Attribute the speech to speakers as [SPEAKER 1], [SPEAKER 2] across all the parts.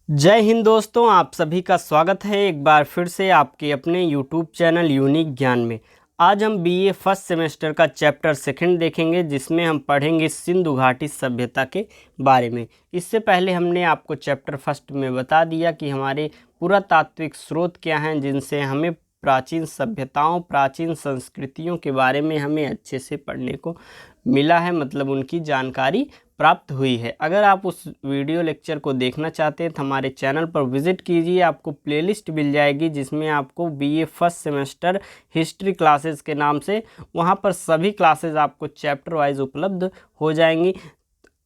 [SPEAKER 1] जय हिंद दोस्तों, आप सभी का स्वागत है एक बार फिर से आपके अपने यूट्यूब चैनल यूनिक ज्ञान में। आज हम बीए फर्स्ट सेमेस्टर का चैप्टर सेकंड देखेंगे, जिसमें हम पढ़ेंगे सिंधु घाटी सभ्यता के बारे में। इससे पहले हमने आपको चैप्टर फर्स्ट में बता दिया कि हमारे पुरातात्विक स्रोत क्या हैं, जिनसे हमें प्राचीन सभ्यताओं, प्राचीन संस्कृतियों के बारे में हमें अच्छे से पढ़ने को मिला है, मतलब उनकी जानकारी प्राप्त हुई है। अगर आप उस वीडियो लेक्चर को देखना चाहते हैं तो हमारे चैनल पर विजिट कीजिए, आपको प्लेलिस्ट मिल जाएगी जिसमें आपको BA first semester history classes के नाम से वहां पर सभी क्लासेस आपको चैप्टर वाइज उपलब्ध हो जाएंगी।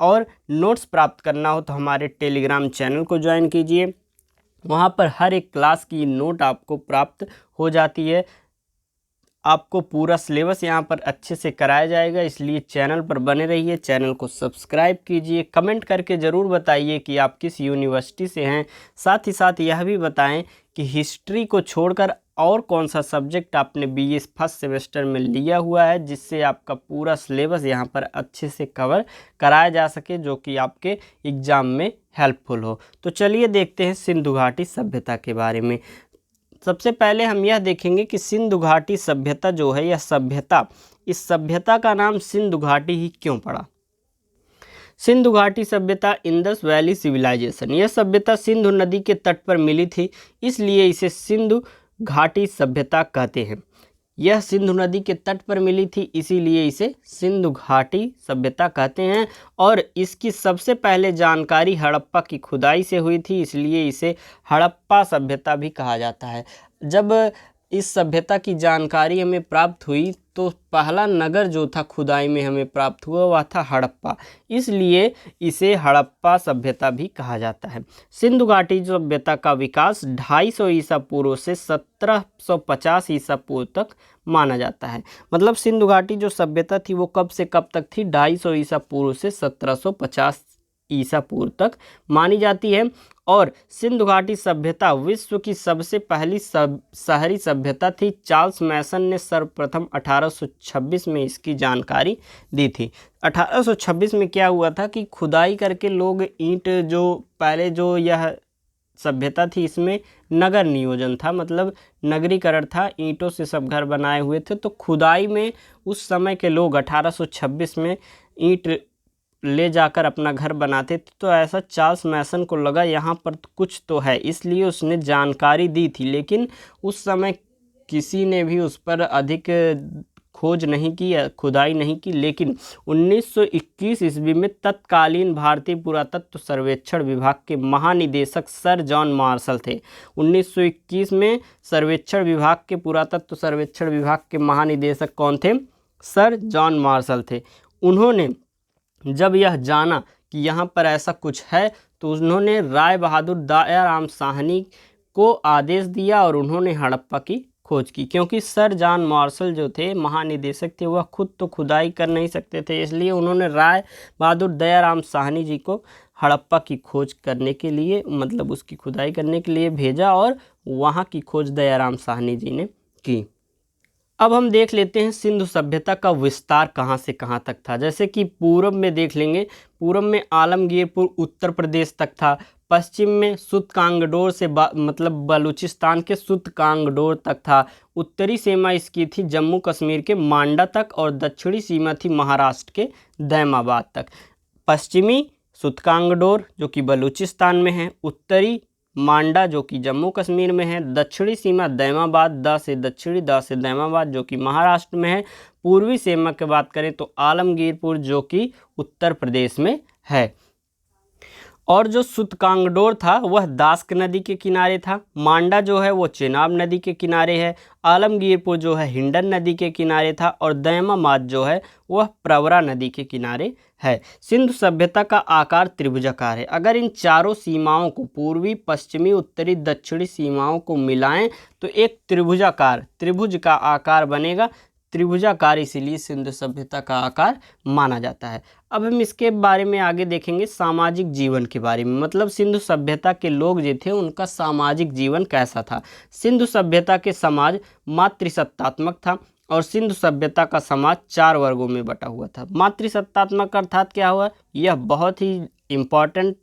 [SPEAKER 1] और नोट्स प्राप्त करना हो तो हमारे टेलीग्राम चैनल को ज्वाइन कीजिए, वहां पर हर एक क्लास की नोट आपको प्राप्त हो जाती है। आपको पूरा सिलेबस यहाँ पर अच्छे से कराया जाएगा, इसलिए चैनल पर बने रहिए, चैनल को सब्सक्राइब कीजिए। कमेंट करके ज़रूर बताइए कि आप किस यूनिवर्सिटी से हैं। साथ ही साथ यह भी बताएं कि हिस्ट्री को छोड़कर और कौन सा सब्जेक्ट आपने बीए फर्स्ट सेमेस्टर में लिया हुआ है, जिससे आपका पूरा सिलेबस यहाँ पर अच्छे से कवर कराया जा सके, जो कि आपके एग्ज़ाम में हेल्पफुल हो। तो चलिए देखते हैं सिंधु घाटी सभ्यता के बारे में। सबसे पहले हम यह देखेंगे कि सिंधु घाटी सभ्यता जो है, यह सभ्यता, इस सभ्यता का नाम सिंधु घाटी ही क्यों पड़ा। सिंधु घाटी सभ्यता, इंडस वैली सिविलाइजेशन, यह सभ्यता सिंधु नदी के तट पर मिली थी, इसलिए इसे सिंधु घाटी सभ्यता कहते हैं। यह सिंधु नदी के तट पर मिली थी, इसीलिए इसे सिंधु घाटी सभ्यता कहते हैं। और इसकी सबसे पहले जानकारी हड़प्पा की खुदाई से हुई थी, इसलिए इसे हड़प्पा सभ्यता भी कहा जाता है। जब इस सभ्यता की जानकारी हमें प्राप्त हुई तो पहला नगर जो था खुदाई में हमें प्राप्त हुआ वह था हड़प्पा, इसलिए इसे हड़प्पा सभ्यता भी कहा जाता है। सिंधु घाटी सभ्यता का विकास 250 ईसा पूर्व से 1750 ईसा पूर्व तक माना जाता है। मतलब सिंधु घाटी जो सभ्यता थी वो कब से कब तक थी, 250 ईसा पूर्व से 1750 ईसा पूर्व तक मानी जाती है। और सिंधु घाटी सभ्यता विश्व की सबसे पहली शहरी सभ्यता थी। चार्ल्स मैसन ने सर्वप्रथम 1826 में इसकी जानकारी दी थी। 1826 में क्या हुआ था कि खुदाई करके लोग ईंट, जो पहले जो यह सभ्यता थी इसमें नगर नियोजन था, मतलब नगरीकरण था, ईंटों से सब घर बनाए हुए थे। तो खुदाई में उस समय के लोग 1826 में ईंट ले जाकर अपना घर बनाते थे। तो ऐसा चार्ल्स मैसन को लगा यहाँ पर कुछ तो है, इसलिए उसने जानकारी दी थी। लेकिन उस समय किसी ने भी उस पर अधिक खोज नहीं की, खुदाई नहीं की। लेकिन 1921 ईस्वी में तत्कालीन भारतीय पुरातत्व सर्वेक्षण विभाग के महानिदेशक सर जॉन मार्शल थे। 1921 में सर्वेक्षण विभाग के, पुरातत्व सर्वेक्षण विभाग के महानिदेशक कौन थे? सर जॉन मार्शल थे। उन्होंने जब यह जाना कि यहाँ पर ऐसा कुछ है तो उन्होंने राय बहादुर दयाराम साहनी को आदेश दिया और उन्होंने हड़प्पा की खोज की। क्योंकि सर जॉन मार्शल जो थे, महानिदेशक थे, वह खुद तो खुदाई कर नहीं सकते थे, इसलिए उन्होंने राय बहादुर दयाराम साहनी जी को हड़प्पा की खोज करने के लिए, मतलब उसकी खुदाई करने के लिए भेजा, और वहाँ की खोज दयाराम साहनी जी ने की। अब हम देख लेते हैं सिंधु सभ्यता का विस्तार कहाँ से कहाँ तक था। जैसे कि पूर्व में देख लेंगे, पूर्व में आलमगीरपुर उत्तर प्रदेश तक था, पश्चिम में सुतकांगडोर से मतलब बलूचिस्तान के सुतकांगडोर तक था, उत्तरी सीमा इसकी थी जम्मू कश्मीर के मांडा तक, और दक्षिणी सीमा थी महाराष्ट्र के दैमाबाद तक। पश्चिमी सुतकांगडोर जो कि बलूचिस्तान में है, उत्तरी मांडा जो कि जम्मू कश्मीर में है, दक्षिणी सीमा दैमाबाद, द से दक्षिणी, द से दैमाबाद जो कि महाराष्ट्र में है। पूर्वी सीमा की बात करें तो आलमगीरपुर जो कि उत्तर प्रदेश में है। और जो सुतकांगडोर था वह दास्क नदी के किनारे था, मांडा जो है वो चेनाब नदी के किनारे है, आलमगीरपुर जो है हिंडन नदी के किनारे था, और दैमाबाद जो है वह प्रवरा नदी के किनारे है। सिंधु सभ्यता का आकार त्रिभुजाकार है। अगर इन चारों सीमाओं को, पूर्वी, पश्चिमी, उत्तरी, दक्षिणी सीमाओं को मिलाएं तो एक त्रिभुजाकार, त्रिभुज का आकार बनेगा। त्रिभुजाकार इसीलिए सिंधु सभ्यता का आकार माना जाता है। अब हम इसके बारे में आगे देखेंगे, सामाजिक जीवन के बारे में, मतलब सिंधु सभ्यता के लोग जो थे उनका सामाजिक जीवन कैसा था। सिंधु सभ्यता के समाज मातृसत्तात्मक था, और सिंधु सभ्यता का समाज 4 वर्गों में बटा हुआ था। मातृसत्तात्मक अर्थात क्या हुआ, यह बहुत ही इम्पॉर्टेंट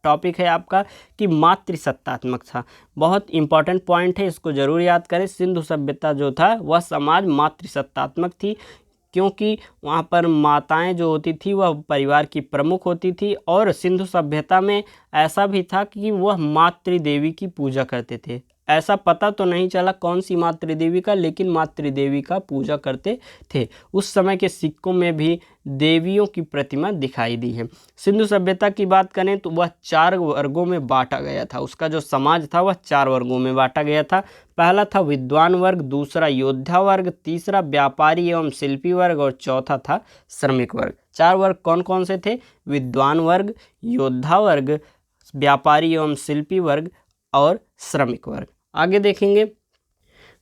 [SPEAKER 1] टॉपिक है आपका कि मातृसत्तात्मक था। बहुत इंपॉर्टेंट पॉइंट है, इसको जरूर याद करें। सिंधु सभ्यता जो था वह समाज मातृसत्तात्मक थी, क्योंकि वहाँ पर माताएं जो होती थी वह परिवार की प्रमुख होती थी। और सिंधु सभ्यता में ऐसा भी था कि वह मातृदेवी की पूजा करते थे। ऐसा पता तो नहीं चला कौन सी मातृदेवी का, लेकिन मातृदेवी का पूजा करते थे। उस समय के सिक्कों में भी देवियों की प्रतिमा दिखाई दी है। सिंधु सभ्यता की बात करें तो वह 4 वर्गों में बांटा गया था। उसका जो समाज था वह 4 वर्गों में बांटा गया था। पहला था विद्वान वर्ग, दूसरा योद्धा वर्ग, तीसरा व्यापारी एवं शिल्पी वर्ग और चौथा था श्रमिक वर्ग। 4 वर्ग कौन कौन से थे? विद्वान वर्ग, योद्धा वर्ग, व्यापारी एवं शिल्पी वर्ग और श्रमिक वर्ग। आगे देखेंगे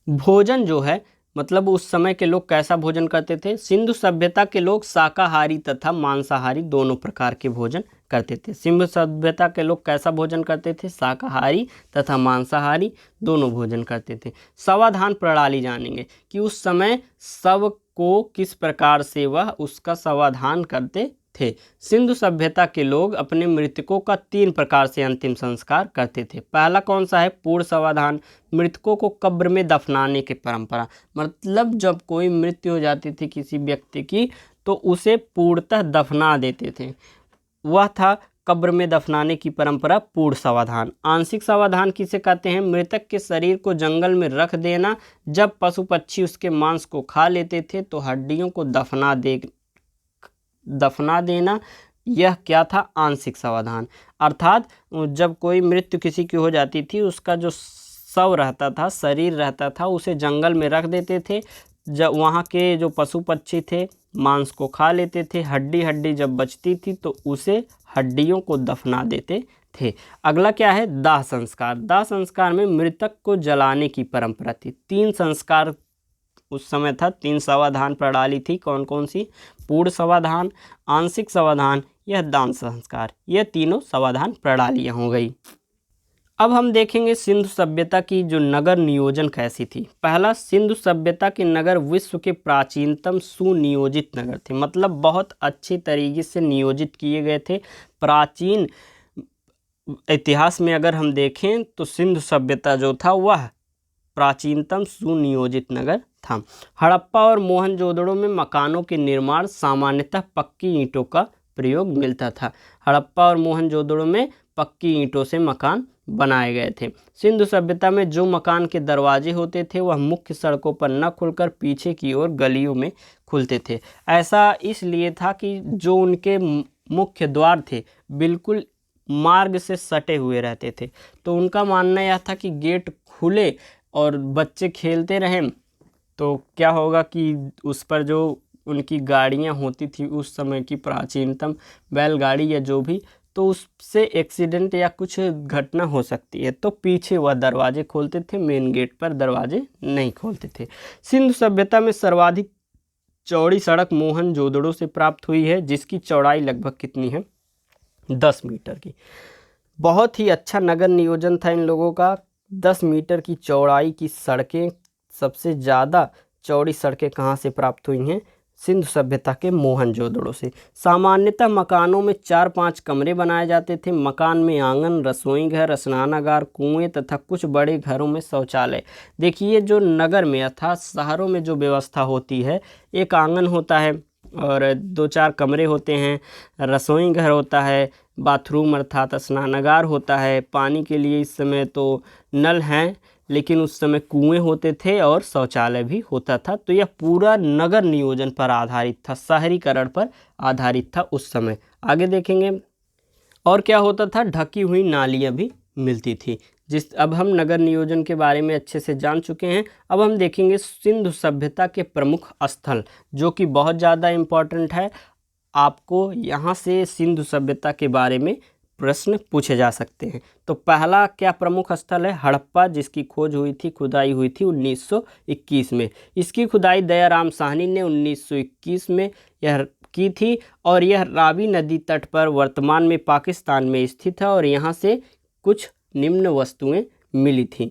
[SPEAKER 1] भोजन जो है, मतलब उस समय के लोग कैसा भोजन करते थे। सिंधु सभ्यता के लोग शाकाहारी तथा मांसाहारी दोनों प्रकार के भोजन करते थे। सिंधु सभ्यता के लोग कैसा भोजन करते थे? शाकाहारी तथा मांसाहारी दोनों भोजन करते थे। समाधान प्रणाली जानेंगे कि उस समय शव को किस प्रकार से वह उसका समाधान करते थे। सिंधु सभ्यता के लोग अपने मृतकों का 3 प्रकार से अंतिम संस्कार करते थे। पहला कौन सा है? पूर्ण समाधान, मृतकों को कब्र में दफनाने की परंपरा। मतलब जब कोई मृत्यु हो जाती थी किसी व्यक्ति की तो उसे पूर्णतः दफना देते थे, वह था कब्र में दफनाने की परंपरा, पूर्ण समाधान। आंशिक समाधान किसे कहते हैं? मृतक के शरीर को जंगल में रख देना। जब पशु पक्षी उसके मांस को खा लेते थे तो हड्डियों को दफना देना, यह क्या था? आंशिक समाधान। अर्थात जब कोई मृत्यु किसी की हो जाती थी, उसका जो शव रहता था, शरीर रहता था, उसे जंगल में रख देते थे। जब वहाँ के जो पशु पक्षी थे मांस को खा लेते थे, हड्डी जब बचती थी तो उसे हड्डियों को दफना देते थे। अगला क्या है? दाह संस्कार। दाह संस्कार में मृतक को जलाने की परंपरा थी। 3 संस्कार उस समय था, 3 समाधान प्रणाली थी। कौन कौन सी? पूर्ण समाधान, आंशिक समाधान, यह दान संस्कार। यह तीनों समाधान प्रणालियाँ हो गई। अब हम देखेंगे सिंधु सभ्यता की जो नगर नियोजन कैसी थी। पहला, सिंधु सभ्यता के नगर विश्व के प्राचीनतम सुनियोजित नगर थे। मतलब बहुत अच्छे तरीके से नियोजित किए गए थे। प्राचीन इतिहास में अगर हम देखें तो सिंधु सभ्यता जो था वह प्राचीनतम सुनियोजित नगर था। हड़प्पा और मोहनजोदड़ो में मकानों के निर्माण सामान्यतः पक्की ईंटों का प्रयोग मिलता था। हड़प्पा और मोहनजोदड़ो में पक्की ईंटों से मकान बनाए गए थे। सिंधु सभ्यता में जो मकान के दरवाजे होते थे वह मुख्य सड़कों पर न खुलकर पीछे की ओर गलियों में खुलते थे। ऐसा इसलिए था कि जो उनके मुख्य द्वार थे बिल्कुल मार्ग से सटे हुए रहते थे, तो उनका मानना यह था कि गेट खुले और बच्चे खेलते रहें तो क्या होगा कि उस पर जो उनकी गाड़ियां होती थी उस समय की प्राचीनतम बैलगाड़ी या जो भी, तो उससे एक्सीडेंट या कुछ घटना हो सकती है। तो पीछे वह दरवाजे खोलते थे, मेन गेट पर दरवाजे नहीं खोलते थे। सिंधु सभ्यता में सर्वाधिक चौड़ी सड़क मोहनजोदड़ो से प्राप्त हुई है, जिसकी चौड़ाई लगभग कितनी है? 10 मीटर की। बहुत ही अच्छा नगर नियोजन था इन लोगों का। 10 मीटर की चौड़ाई की सड़कें, सबसे ज़्यादा चौड़ी सड़कें कहाँ से प्राप्त हुई हैं? सिंधु सभ्यता के मोहनजोदड़ो से। सामान्यतः मकानों में 4-5 कमरे बनाए जाते थे। मकान में आंगन, रसोई घर, स्नानागार, कुएं तथा कुछ बड़े घरों में शौचालय। देखिए जो नगर में अर्थात शहरों में जो व्यवस्था होती है, एक आंगन होता है और 2-4 कमरे होते हैं, रसोई घर होता है, बाथरूम अर्थात स्नानागार होता है। पानी के लिए इस समय तो नल हैं, लेकिन उस समय कुएं होते थे और शौचालय भी होता था। तो यह पूरा नगर नियोजन पर आधारित था, शहरीकरण पर आधारित था उस समय। आगे देखेंगे और क्या होता था? ढकी हुई नालियाँ भी मिलती थी। अब हम नगर नियोजन के बारे में अच्छे से जान चुके हैं। अब हम देखेंगे सिंधु सभ्यता के प्रमुख स्थल, जो कि बहुत ज़्यादा इम्पोर्टेंट है। आपको यहाँ से सिंधु सभ्यता के बारे में प्रश्न पूछे जा सकते हैं। तो पहला क्या प्रमुख स्थल है? हड़प्पा, जिसकी खोज हुई थी, खुदाई हुई थी 1921 में। इसकी खुदाई दयाराम साहनी ने 1921 में यह की थी और यह रावी नदी तट पर वर्तमान में पाकिस्तान में स्थित है और यहाँ से कुछ निम्न वस्तुएं मिली थी।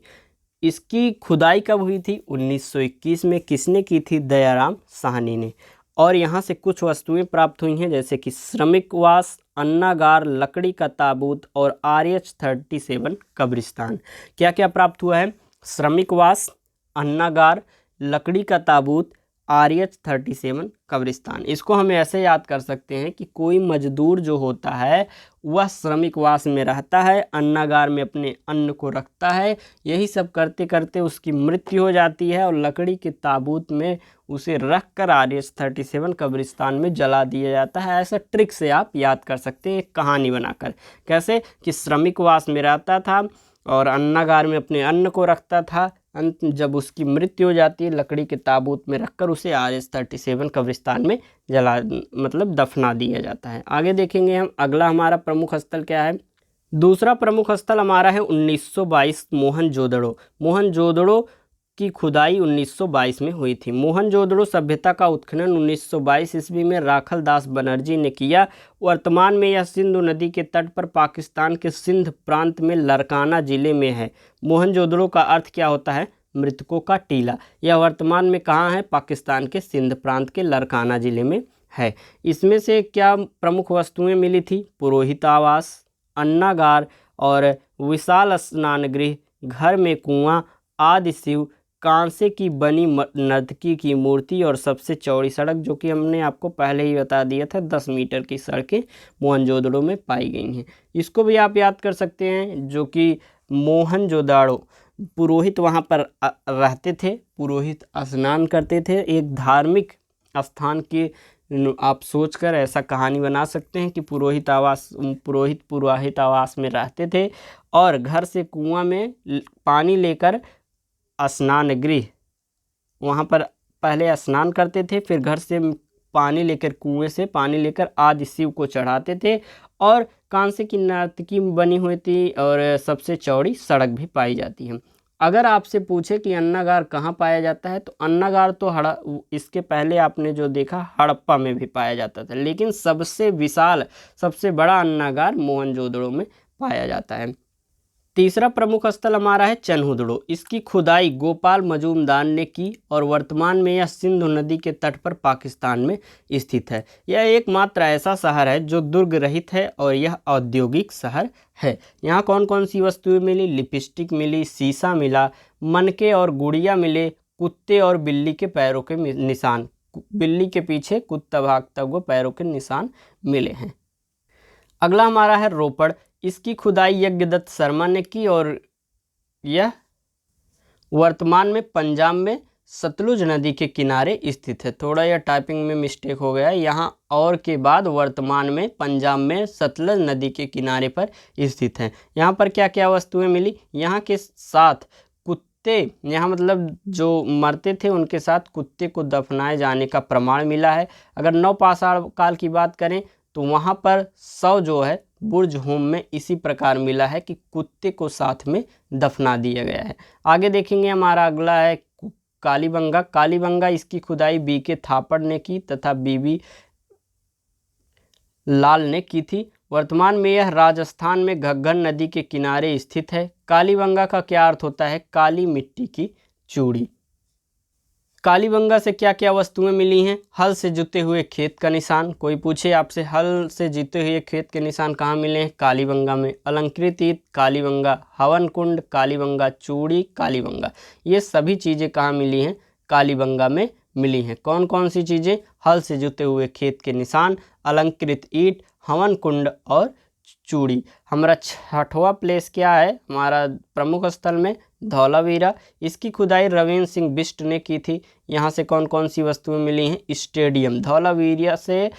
[SPEAKER 1] इसकी खुदाई कब हुई थी? 1921 में। किसने की थी? दयाराम साहनी ने। और यहाँ से कुछ वस्तुएं प्राप्त हुई हैं, जैसे कि श्रमिक वास, अन्नागार, लकड़ी का ताबूत और RH-37 कब्रिस्तान। क्या क्या प्राप्त हुआ है? श्रमिकवास, अन्नागार, लकड़ी का ताबूत, RH-37 कब्रिस्तान। इसको हम ऐसे याद कर सकते हैं कि कोई मजदूर जो होता है वह श्रमिकवास में रहता है, अन्नागार में अपने अन्न को रखता है, यही सब करते करते उसकी मृत्यु हो जाती है और लकड़ी के ताबूत में उसे रख कर RH-37 कब्रिस्तान में जला दिया जाता है। ऐसा ट्रिक से आप याद कर सकते हैं एक कहानी बनाकर। कैसे कि श्रमिकवास में रहता था और अन्नागार में अपने अन्न को रखता था, अंत जब उसकी मृत्यु हो जाती है लकड़ी के ताबूत में रखकर उसे RH-37 कब्रिस्तान में जला मतलब दफना दिया जाता है। आगे देखेंगे हम अगला हमारा प्रमुख स्थल क्या है। दूसरा प्रमुख स्थल हमारा है 1922 मोहनजोदड़ो। मोहनजोदड़ो की खुदाई 1922 में हुई थी। मोहनजोदड़ो सभ्यता का उत्खनन 1922 ईस्वी में राखल दास बनर्जी ने किया। वर्तमान में यह सिंधु नदी के तट पर पाकिस्तान के सिंध प्रांत में लरकाना जिले में है। मोहनजोदड़ो का अर्थ क्या होता है? मृतकों का टीला। यह वर्तमान में कहाँ है? पाकिस्तान के सिंध प्रांत के लरकाना जिले में है। इसमें से क्या प्रमुख वस्तुएं मिली थी? पुरोहित आवास, अन्नागार और विशाल स्नान गृह, घर में कुआं, आदि शिव, कांसे की बनी नर्तकी की मूर्ति और सबसे चौड़ी सड़क, जो कि हमने आपको पहले ही बता दिया था 10 मीटर की सड़कें मोहनजोदड़ो में पाई गई हैं। इसको भी आप याद कर सकते हैं, जो कि मोहनजोदड़ो पुरोहित वहाँ पर रहते थे, पुरोहित स्नान करते थे। एक धार्मिक स्थान के आप सोचकर ऐसा कहानी बना सकते हैं कि पुरोहित आवास में रहते थे और घर से कुआं में पानी लेकर स्नान गृह, वहाँ पर पहले स्नान करते थे, फिर घर से पानी लेकर कुएं से पानी लेकर आदि शिव को चढ़ाते थे और कांसे की नर्तकी बनी हुई थी और सबसे चौड़ी सड़क भी पाई जाती है। अगर आपसे पूछे कि अन्नागार कहाँ पाया जाता है, तो अन्नागार तो इसके पहले आपने जो देखा हड़प्पा में भी पाया जाता था, लेकिन सबसे विशाल सबसे बड़ा अन्नागार मोहनजोदड़ो में पाया जाता है। तीसरा प्रमुख स्थल हमारा है चन्हुदड़ो। इसकी खुदाई गोपाल मजूमदार ने की और वर्तमान में यह सिंधु नदी के तट पर पाकिस्तान में स्थित है। यह एकमात्र ऐसा शहर है जो दुर्ग रहित है और यह औद्योगिक शहर है। यहाँ कौन कौन सी वस्तुएं मिली? लिपस्टिक मिली, शीशा मिला, मनके और गुड़िया मिले, कुत्ते और बिल्ली के पैरों के निशान, बिल्ली के पीछे कुत्ता भागता हुआ पैरों के निशान मिले हैं। अगला हमारा है रोपड़। इसकी खुदाई यज्ञदत्त शर्मा ने की और यह वर्तमान में पंजाब में सतलुज नदी के किनारे स्थित है। थोड़ा यह टाइपिंग में मिस्टेक हो गया है, यहाँ और के बाद वर्तमान में पंजाब में सतलुज नदी के किनारे पर स्थित है। यहाँ पर क्या क्या वस्तुएं मिली? यहाँ के साथ कुत्ते, यहाँ मतलब जो मरते थे उनके साथ कुत्ते को दफनाए जाने का प्रमाण मिला है। अगर नवपाषाण काल की बात करें तो वहाँ पर शव जो है बुर्ज होम में इसी प्रकार मिला है कि कुत्ते को साथ में दफना दिया गया है। आगे देखेंगे हमारा अगला है कालीबंगा। कालीबंगा इसकी खुदाई BK थापड़ ने की तथा BB लाल ने की थी। वर्तमान में यह राजस्थान में घग्गर नदी के किनारे स्थित है। कालीबंगा का क्या अर्थ होता है? काली मिट्टी की चूड़ी। कालीबंगा से क्या क्या वस्तुएं मिली हैं? हल से जुते हुए खेत का निशान। कोई पूछे आपसे हल से जुते हुए खेत के निशान कहाँ मिले हैं? कालीबंगा में। अलंकृत ईंट कालीबंगा, हवन कुंड कालीबंगा, चूड़ी कालीबंगा, ये सभी चीज़ें कहाँ मिली हैं? कालीबंगा में मिली हैं। कौन कौन सी चीज़ें? हल से जुते हुए खेत के निशान, अलंकृत ईंट, हवन कुंड और चूड़ी। हमारा छठवां प्लेस क्या है हमारा प्रमुख स्थल में? धौलावीरा। इसकी खुदाई रविंद्र सिंह बिष्ट ने की थी। यहाँ से कौन कौन सी वस्तुएं मिली हैं? स्टेडियम। धौलावीरा से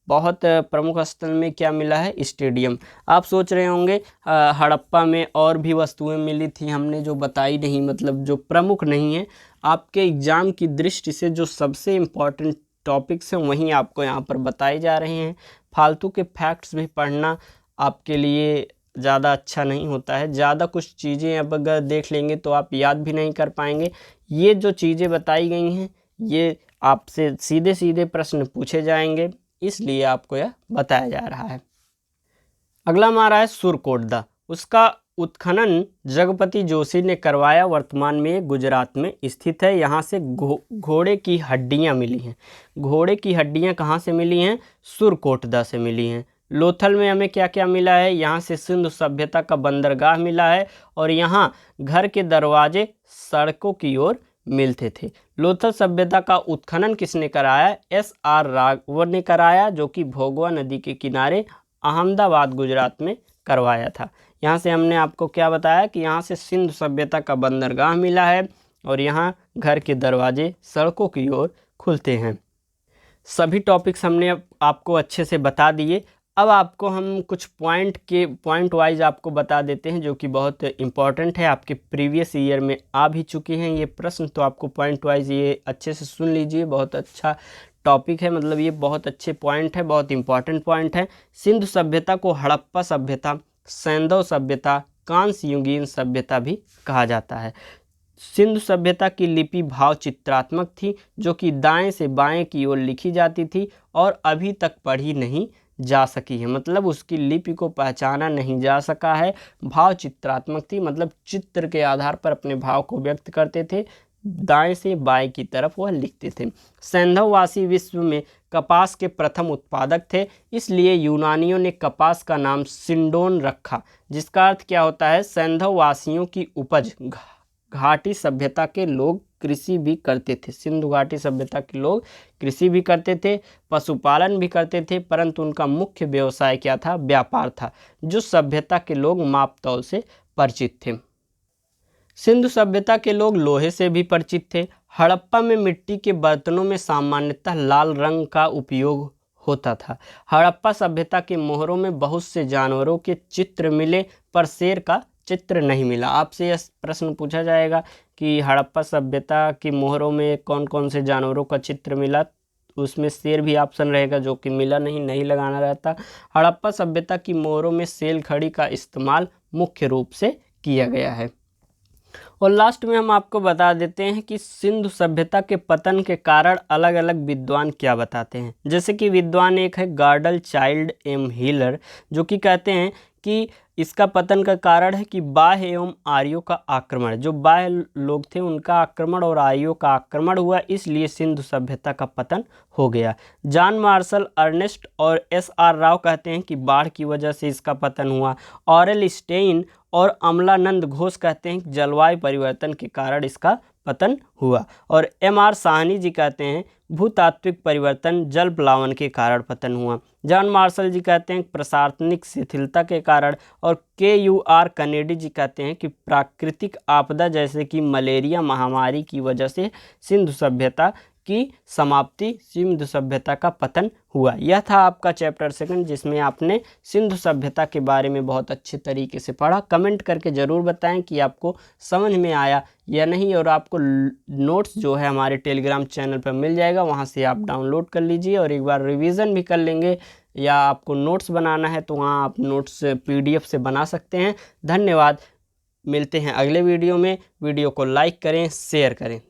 [SPEAKER 1] बहुत प्रमुख स्थल में क्या मिला है? स्टेडियम। आप सोच रहे होंगे हड़प्पा में और भी वस्तुएं मिली थी, हमने जो बताई नहीं, मतलब जो प्रमुख नहीं है। आपके एग्जाम की दृष्टि से जो सबसे इम्पॉर्टेंट टॉपिक्स हैं वहीं आपको यहाँ पर बताए जा रहे हैं। फालतू के फैक्ट्स भी पढ़ना आपके लिए ज़्यादा अच्छा नहीं होता है। ज़्यादा कुछ चीज़ें अब अगर देख लेंगे तो आप याद भी नहीं कर पाएंगे। ये जो चीज़ें बताई गई हैं ये आपसे सीधे सीधे प्रश्न पूछे जाएंगे, इसलिए आपको यह बताया जा रहा है। अगला हमारा है सुरकोटदा। उसका उत्खनन जगपति जोशी ने करवाया। वर्तमान में गुजरात में स्थित है। यहाँ से घोड़े की हड्डियाँ मिली हैं। घोड़े की हड्डियाँ कहाँ से मिली हैं? सुरकोटदा से मिली हैं। लोथल में हमें क्या क्या मिला है, यहाँ से सिंधु सभ्यता का बंदरगाह मिला है और यहाँ घर के दरवाजे सड़कों की ओर मिलते थे। लोथल सभ्यता का उत्खनन किसने कराया? SR राघवन ने कराया, जो कि भोगवा नदी के किनारे अहमदाबाद गुजरात में करवाया था। यहाँ से हमने आपको क्या बताया कि यहाँ से सिंधु सभ्यता का बंदरगाह मिला है और यहाँ घर के दरवाजे सड़कों की ओर खुलते हैं। सभी टॉपिक्स हमने आपको अच्छे से बता दिए। अब आपको हम कुछ पॉइंट वाइज आपको बता देते हैं जो कि बहुत इम्पॉर्टेंट है, आपके प्रीवियस ईयर में आ भी चुके हैं ये प्रश्न, तो आपको पॉइंट वाइज ये अच्छे से सुन लीजिए। बहुत अच्छा टॉपिक है, मतलब ये बहुत अच्छे पॉइंट है, बहुत इंपॉर्टेंट पॉइंट है। सिंधु सभ्यता को हड़प्पा सभ्यता, सैंधव सभ्यता, कांस्य युगीन सभ्यता भी कहा जाता है। सिंधु सभ्यता की लिपि भाव चित्रात्मक थी, जो कि दाएं से बाएं की ओर लिखी जाती थी और अभी तक पढ़ी नहीं जा सकी है, मतलब उसकी लिपि को पहचाना नहीं जा सका है। भाव चित्रात्मक थी, मतलब चित्र के आधार पर अपने भाव को व्यक्त करते थे, दाएं से बाएं की तरफ वह लिखते थे। सैंधववासी विश्व में कपास के प्रथम उत्पादक थे, इसलिए यूनानियों ने कपास का नाम सिंडोन रखा, जिसका अर्थ क्या होता है? सैंधववासियों की उपज। घाटी सभ्यता के लोग कृषि भी करते थे, सिंधु घाटी सभ्यता के लोग कृषि भी करते थे, पशुपालन भी करते थे, परंतु उनका मुख्य व्यवसाय क्या था? व्यापार था, जो सभ्यता के लोग माप तौल से परिचित थे। सिंधु सभ्यता के लोग लोहे से भी परिचित थे। हड़प्पा में मिट्टी के बर्तनों में सामान्यतः लाल रंग का उपयोग होता था। हड़प्पा सभ्यता के मोहरों में बहुत से जानवरों के चित्र मिले, पर शेर का चित्र नहीं मिला। आपसे यह प्रश्न पूछा जाएगा कि हड़प्पा सभ्यता की मोहरों में कौन कौन से जानवरों का चित्र मिला, उसमें शेर भी ऑप्शन रहेगा, जो कि मिला नहीं लगाना रहता। हड़प्पा सभ्यता की मोहरों में सेल घड़ी का इस्तेमाल मुख्य रूप से किया गया है। और लास्ट में हम आपको बता देते हैं कि सिंधु सभ्यता के पतन के कारण अलग अलग विद्वान क्या बताते हैं। जैसे कि विद्वान एक है गार्डल चाइल्ड एम हीलर, जो कि कहते हैं कि इसका पतन का कारण है कि बाह्य एवं आर्यों का आक्रमण, जो बाह्य लोग थे उनका आक्रमण और आर्यों का आक्रमण हुआ, इसलिए सिंधु सभ्यता का पतन हो गया। जॉन मार्शल अर्नेस्ट और SR राव कहते हैं कि बाढ़ की वजह से इसका पतन हुआ। ऑरेल स्टेइन और अमलानंद घोष कहते हैं कि जलवायु परिवर्तन के कारण इसका पतन हुआ। और MR साहनी जी कहते हैं भूतात्विक परिवर्तन, जल प्लावन के कारण पतन हुआ। जॉन मार्शल जी कहते हैं प्रशासनिक शिथिलता के कारण। और KUR कनेडी जी कहते हैं कि प्राकृतिक आपदा जैसे कि मलेरिया महामारी की वजह से सिंधु सभ्यता की समाप्ति, सिंधु सभ्यता का पतन हुआ। यह था आपका चैप्टर 2 जिसमें आपने सिंधु सभ्यता के बारे में बहुत अच्छे तरीके से पढ़ा। कमेंट करके ज़रूर बताएं कि आपको समझ में आया या नहीं, और आपको नोट्स जो है हमारे टेलीग्राम चैनल पर मिल जाएगा, वहां से आप डाउनलोड कर लीजिए और एक बार रिवीजन भी कर लेंगे, या आपको नोट्स बनाना है तो वहाँ आप नोट्स PDF से बना सकते हैं। धन्यवाद, मिलते हैं अगले वीडियो में। वीडियो को लाइक करें, शेयर करें।